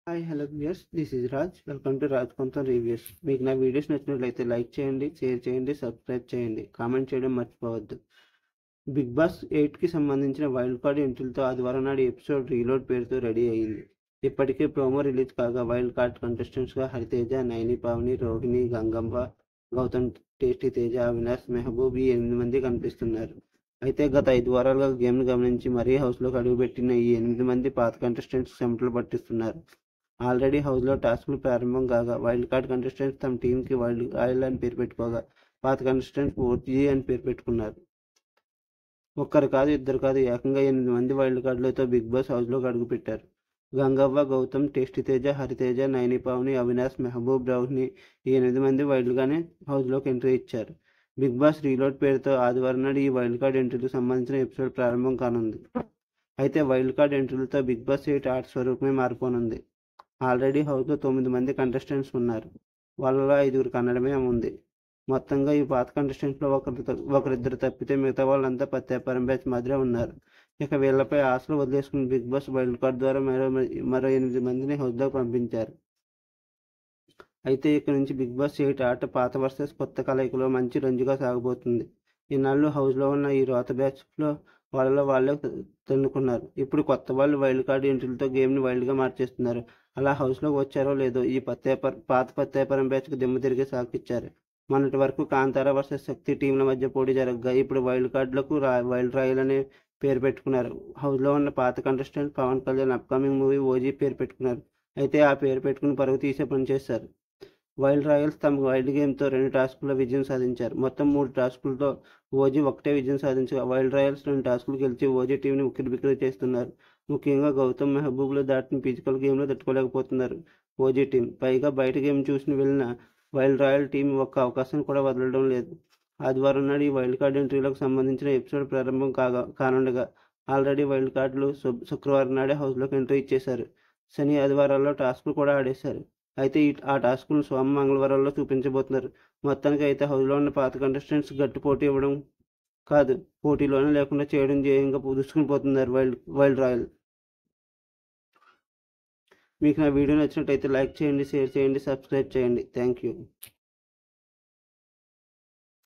Hi hello viewers, this is Raj. Welcome to Raj కొంత reviews. మీకు నా వీడియోస్ నచ్చినట్లయితే లైక్ చేయండి, షేర్ చేయండి, సబ్స్క్రైబ్ చేయండి, కామెంట్ చేయడం మర్చిపోవద్దు. బిగ్ బాస్ 8కి సంబంధించిన వైల్డ్ కార్డ్ ఎంట్రీలతో ఆదివారం నాడు ఎపిసోడ్ రీలోడ్ పేరుతో రెడీ అయ్యింది. ఇప్పటికే ప్రోమో రిలీజ్ కాగా వైల్డ్ కార్డ్ కంటెస్టెంట్స్గా హరితేజ, నైని పావని, రోహిణి, గంగమ్మ, గౌతమ్, టేస్టీ తేజ, అవినాష్, మెహబూబ్ ఈ 8 మంది కనిపిస్తున్నారు. అయితే గత 5 వారాలుగా గేమ్ను గమనించి మరీ హౌస్లోకి అడుగుపెట్టిన ఈ 8 మంది పాత కంటెస్టెంట్స్ చెమటలు పట్టిస్తున్నారు. ఆల్రెడీ హౌస్లో టాస్క్లు ప్రారంభం కాగా వైల్డ్ కార్డ్ కంటెస్టెంట్స్ తమ టీంకి వైల్డ్ రాయల్ అని పేరు పెట్టుకోగా పాత కంటెస్టెంట్స్ ఓజీ అని పేరు పెట్టుకున్నారు. ఒక్కరు కాదు, ఇద్దరు కాదు, ఏకంగా 8 మంది వైల్డ్ కార్డులతో బిగ్ బాస్ హౌస్లోకి అడుగుపెట్టారు. గంగవ్వ, గౌతమ్, టేస్టీ తేజ, హరితేజ, నైని పావని, అవినాష్, మెహబూబ్, రోహిణి ఈ 8 మంది వైల్డ్గానే హౌస్లోకి ఎంట్రీ ఇచ్చారు. బిగ్ బాస్ రీలోడ్ పేరుతో ఆదివారం నాడు ఈ వైల్డ్ కార్డ్ ఎంట్రీలకు సంబంధించిన ఎపిసోడ్ ప్రారంభం కానుంది. అయితే వైల్డ్ కార్డ్ ఎంట్రీలతో బిగ్ బాస్ 8 ఆట స్వరూపమే మారిపోనుంది. ఆల్రెడీ హౌస్లో 9 మంది కంటెస్టెంట్స్ ఉన్నారు. వాళ్ళలో 5 కన్నడమే ఉంది. మొత్తంగా ఈ పాత కంటెస్టెంట్స్లో ఒకరిద్దరు తప్పితే మిగతా వాళ్ళంతా ప్రత్యాపారం బ్యాచ్ మాదిరే ఉన్నారు. ఇక వీళ్ళపై ఆశలు వదిలేసుకున్న బిగ్ బాస్ వైల్డ్ కార్డ్ ద్వారా మరో 8 మందిని హౌస్లోకి పంపించారు. అయితే ఇక నుంచి బిగ్ బాస్ 8 ఆట పాత వర్సెస్ కొత్త కలయికలో మంచి రంజుగా సాగబోతుంది. ఈనాళ్ళు హౌస్లో ఉన్న ఈ రోత బ్యాచ్లో వాళ్ళలో వాళ్ళే తన్నుకున్నారు. ఇప్పుడు కొత్త వాళ్ళు వైల్డ్ కార్డ్ ఎంట్రీలతో గేమ్ని వైల్డ్గా మార్చేస్తున్నారు. అలా హౌస్లోకి వచ్చారో లేదో ఈ పాత ప్రత్యాపరం బ్యాచ్కు దిమ్మ తిరిగి సాకిచ్చారు. మొన్నటి వరకు కాంతారా వర్సెస్ శక్తి టీంల మధ్య పోటీ జరగగా ఇప్పుడు వైల్డ్ కార్డులకు వైల్డ్ రాయల్ అనే పేరు పెట్టుకున్నారు. హౌస్లో ఉన్న పాత contestant Pawan Kalyan upcoming movie OG పేరు పెట్టుకున్నారు. అయితే ఆ పేరు పెట్టుకుని పరుగు తీసే పని చేశారు. వైల్డ్ రాయల్స్ తమ వైల్డ్ గేమ్తో 2 టాస్కుల్లో విజయం సాధించారు. మొత్తం 3 టాస్కులతో ఓజీ ఒకటే విజయం సాధించగా వైల్డ్ రాయల్స్ 2 టాస్కులు గెలిచి ఓజీ టీంని ఉక్కిరిబిక్కిరి చేస్తున్నారు. ముఖ్యంగా గౌతమ్, మెహబూబ్లో దాటిన ఫిజికల్ గేమ్లో తట్టుకోలేకపోతున్నారు ఓజీ టీం. పైగా బయట గేమ్ చూసిన వెళ్ళిన వైల్డ్ రాయల్ టీం ఒక్క అవకాశం కూడా వదలడం లేదు. ఆదివారం నాడు ఈ వైల్డ్ కార్డ్ ఎంట్రీలకు సంబంధించిన ఎపిసోడ్ ప్రారంభం కానుండగా ఆల్రెడీ వైల్డ్ కార్డులు శుక్రవారం నాడే హౌస్లోకి ఎంట్రీ ఇచ్చేశారు. శని, ఆదివారాల్లో టాస్కులు కూడా ఆడేశారు. అయితే ఆ టాస్కులను సోమ, మంగళవారాల్లో చూపించబోతున్నారు. మొత్తానికి అయితే హౌస్లో ఉన్న పాత కంటెస్టెంట్స్ గట్టి పోటీ ఇవ్వడం కాదు, పోటీలోనే లేకుండా చేయడం ధ్యేయంగా దూసుకుని పోతున్నారు వైల్డ్ రాయల్. మీకు నా వీడియో నచ్చినట్టయితే లైక్ చేయండి, షేర్ చేయండి, సబ్స్క్రైబ్ చేయండి. Thank you.